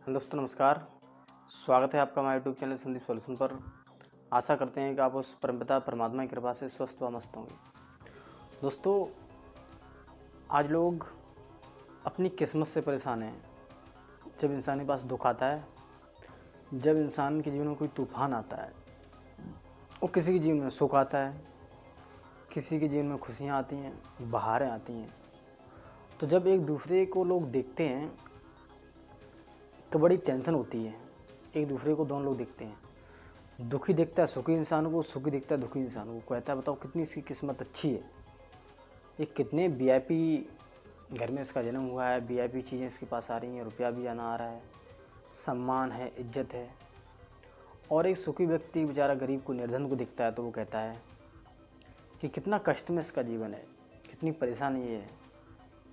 दोस्तों नमस्कार। स्वागत है आपका हमारे यूट्यूब चैनल संदीप सॉल्यूशन पर। आशा करते हैं कि आप उस परमपिता परमात्मा की कृपा से स्वस्थ व मस्त होंगे। दोस्तों, आज लोग अपनी किस्मत से परेशान हैं। जब इंसान के पास दुख आता है, जब इंसान के जीवन में कोई तूफान आता है और किसी के जीवन में सुख आता है, किसी के जीवन में खुशियाँ आती हैं, बहारें आती हैं, तो जब एक दूसरे को लोग देखते हैं तो बड़ी टेंशन होती है। एक दूसरे को दोनों लोग देखते हैं, दुखी देखता है सुखी इंसान को, सुखी देखता है दुखी इंसान को, कहता है बताओ कितनी इसकी किस्मत अच्छी है, ये कितने वीआईपी घर में इसका जन्म हुआ है, वीआईपी चीज़ें इसके पास आ रही हैं, रुपया भी आना आ रहा है, सम्मान है, इज्जत है। और एक सुखी व्यक्ति बेचारा गरीब को, निर्धन को देखता है तो वो कहता है कि कितना कष्ट में इसका जीवन है, कितनी परेशानी है,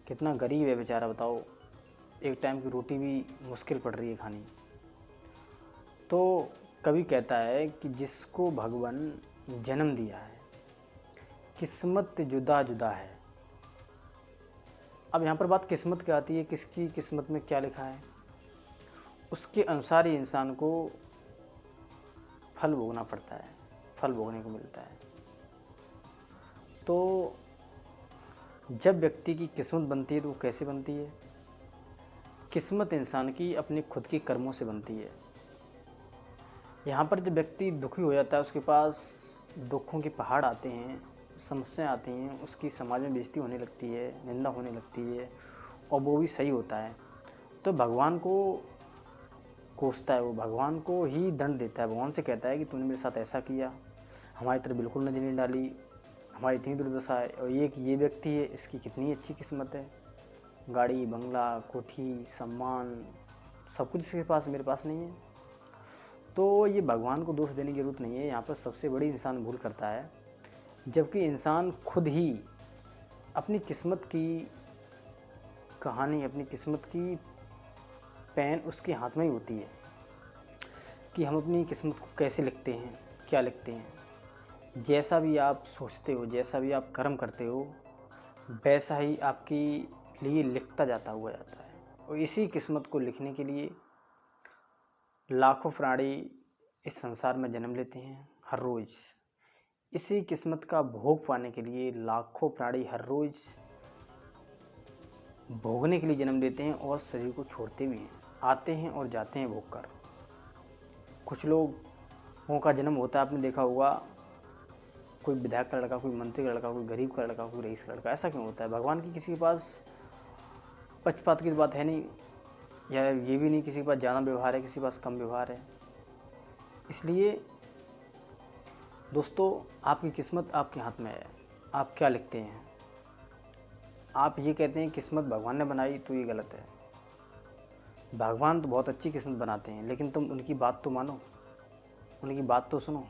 कितना गरीब है बेचारा, बताओ एक टाइम की रोटी भी मुश्किल पड़ रही है खानी। तो कवि कहता है कि जिसको भगवान जन्म दिया है, किस्मत जुदा जुदा है। अब यहाँ पर बात किस्मत की आती है, किसकी किस्मत में क्या लिखा है, उसके अनुसार ही इंसान को फल भोगना पड़ता है, फल भोगने को मिलता है। तो जब व्यक्ति की किस्मत बनती है तो वो कैसे बनती है? किस्मत इंसान की अपने खुद के कर्मों से बनती है। यहाँ पर जब व्यक्ति दुखी हो जाता है, उसके पास दुखों के पहाड़ आते हैं, समस्याएं आती हैं, उसकी समाज में बेइज्जती होने लगती है, निंदा होने लगती है, और वो भी सही होता है तो भगवान को कोसता है, वो भगवान को ही दंड देता है। भगवान से कहता है कि तूने मेरे साथ ऐसा किया, हमारी तरफ बिल्कुल नजर नहीं डाली, हमारी इतनी दुर्दशा है, और ये व्यक्ति है, इसकी कितनी अच्छी किस्मत है, गाड़ी बंगला कोठी सम्मान सब कुछ इसके पास, मेरे पास नहीं है। तो ये भगवान को दोष देने की ज़रूरत नहीं है। यहाँ पर सबसे बड़ी इंसान भूल करता है जबकि इंसान खुद ही अपनी किस्मत की कहानी, अपनी किस्मत की पेन उसके हाथ में ही होती है कि हम अपनी किस्मत को कैसे लिखते हैं, क्या लिखते हैं। जैसा भी आप सोचते हो, जैसा भी आप कर्म करते हो, वैसा ही आपकी लिए लिखता जाता हुआ जाता है। और इसी किस्मत को लिखने के लिए लाखों प्राणी इस संसार में जन्म लेते हैं हर रोज़। इसी किस्मत का भोग पाने के लिए लाखों प्राणी हर रोज़ भोगने के लिए जन्म लेते हैं और शरीर को छोड़ते भी हैं, आते हैं और जाते हैं भोग कर। कुछ लोगों का जन्म होता है, आपने देखा होगा, कोई विधायक का लड़का, कोई मंत्री का लड़का, कोई गरीब का लड़का, कोई रईस का लड़का। ऐसा क्यों होता है? भगवान की किसी के पास पक्षपात की बात है नहीं, या ये भी नहीं किसी के पास ज़्यादा व्यवहार है, किसी के पास कम व्यवहार है। इसलिए दोस्तों, आपकी किस्मत आपके हाथ में है, आप क्या लिखते हैं। आप ये कहते हैं किस्मत भगवान ने बनाई, तो ये गलत है। भगवान तो बहुत अच्छी किस्मत बनाते हैं, लेकिन तुम उनकी बात तो मानो, उनकी बात तो सुनो।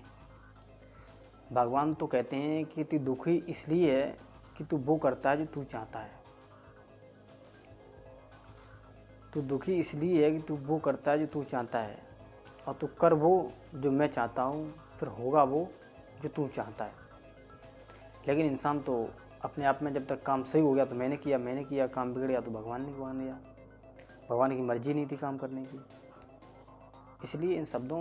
भगवान तो कहते हैं कि तू दुखी इसलिए है कि तू वो करता है जो तू चाहता है। तू दुखी इसलिए है कि तू वो करता है जो तू चाहता है, और तू कर वो जो मैं चाहता हूँ, फिर होगा वो जो तू चाहता है। लेकिन इंसान तो अपने आप में जब तक काम सही हो गया तो मैंने किया, काम बिगड़ गया तो भगवान ने मान लिया। भगवान की मर्जी नहीं थी काम करने की। इसलिए इन शब्दों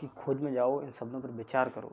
की खोज में जाओ, इन शब्दों पर विचार करो।